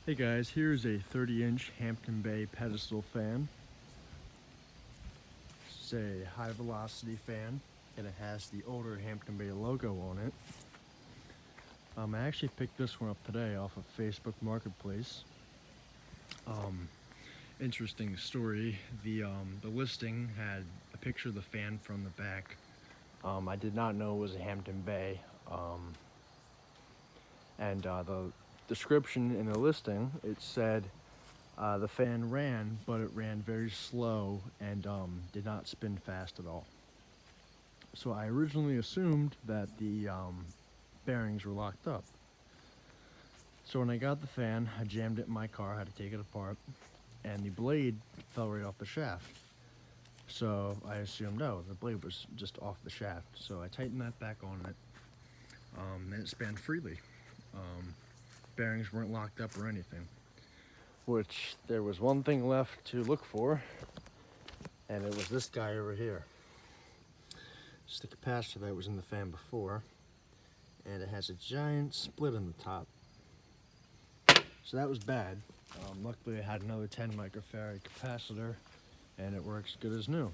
Hey guys, here's a 30-inch Hampton Bay Pedestal fan. It's a high velocity fan and it has the older Hampton Bay logo on it. I actually picked this one up today off of Facebook Marketplace. Interesting story, the listing had a picture of the fan from the back. I did not know it was a Hampton Bay. The description in the listing, it said the fan ran, but it ran very slow and did not spin fast at all. So I originally assumed that the bearings were locked up. So when I got the fan, I jammed it in my car, had to take it apart, and the blade fell right off the shaft. So I assumed, oh, the blade was just off the shaft. So I tightened that back on it, and it span freely. Bearings weren't locked up or anything. Which there was one thing left to look for, and it was this guy over here. It's the capacitor that was in the fan before, and it has a giant split in the top. So that was bad. Luckily I had another 10 microfarad capacitor, and it works good as new.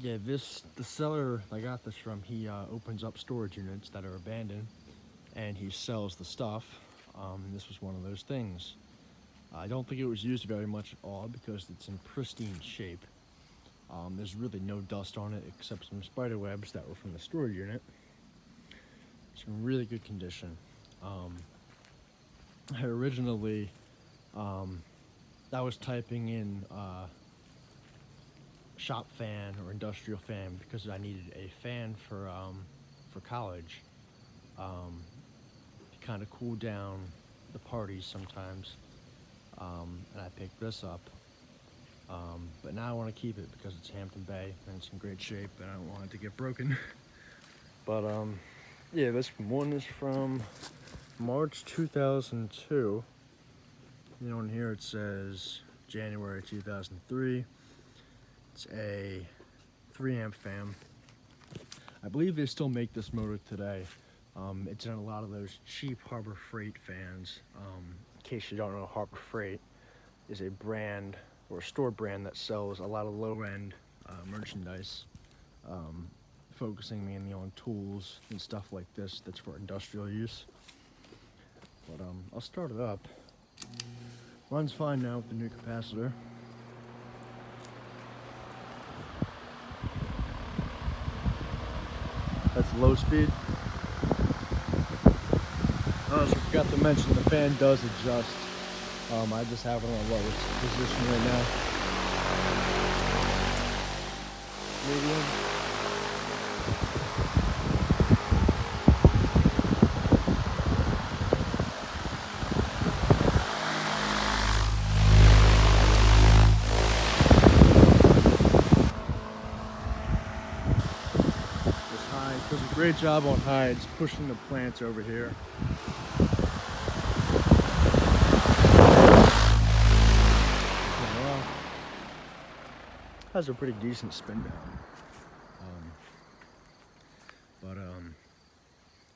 The seller I got this from, he opens up storage units that are abandoned, and he sells the stuff. This was one of those things. I don't think it was used very much at all because it's in pristine shape. There's really no dust on it except some spider webs that were from the storage unit. It's in really good condition. I originally, I was typing in shop fan or industrial fan because I needed a fan for college. To kind of cool down the parties sometimes, and I picked this up. But now I want to keep it because it's Hampton Bay and it's in great shape, and I don't want it to get broken. But yeah, this one is from March 2002. You know, in here it says January 2003. It's a 3 amp fan. I believe they still make this motor today. It's in a lot of those cheap Harbor Freight fans. In case you don't know, Harbor Freight is a brand or a store brand that sells a lot of low-end merchandise, focusing mainly on tools and stuff like this that's for industrial use. But I'll start it up. Runs fine now with the new capacitor. That's low speed. I also forgot to mention the fan does adjust. I just have it on the lowest position right now. Medium. Just high. Does a great job on high. It's pushing the plants over here. Has a pretty decent spin down.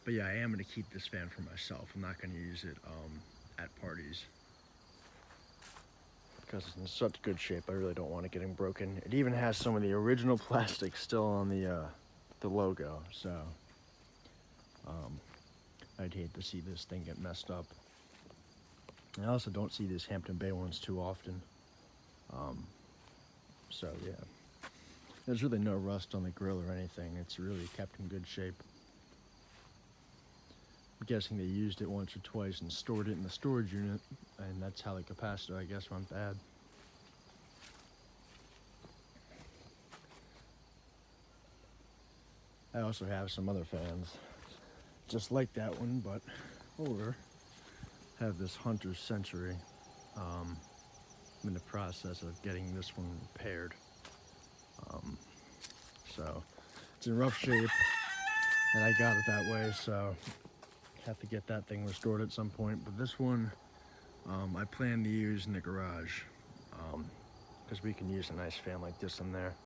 But yeah, I am going to keep this fan for myself. I'm not going to use it at parties because it's in such good shape. I really don't want it getting broken. It even has some of the original plastic still on the logo, so I'd hate to see this thing get messed up. I also don't see these Hampton Bay ones too often. So yeah, there's really no rust on the grill or anything. It's really kept in good shape. I'm guessing they used it once or twice and stored it in the storage unit, and that's how the capacitor, I guess, went bad. I also have some other fans, just like that one, but older. I have this Hunter Century. I'm in the process of getting this one repaired. So it's in rough shape, and I got it that way, so have to get that thing restored at some point. But this one, I plan to use in the garage, because we can use a nice fan like this in there.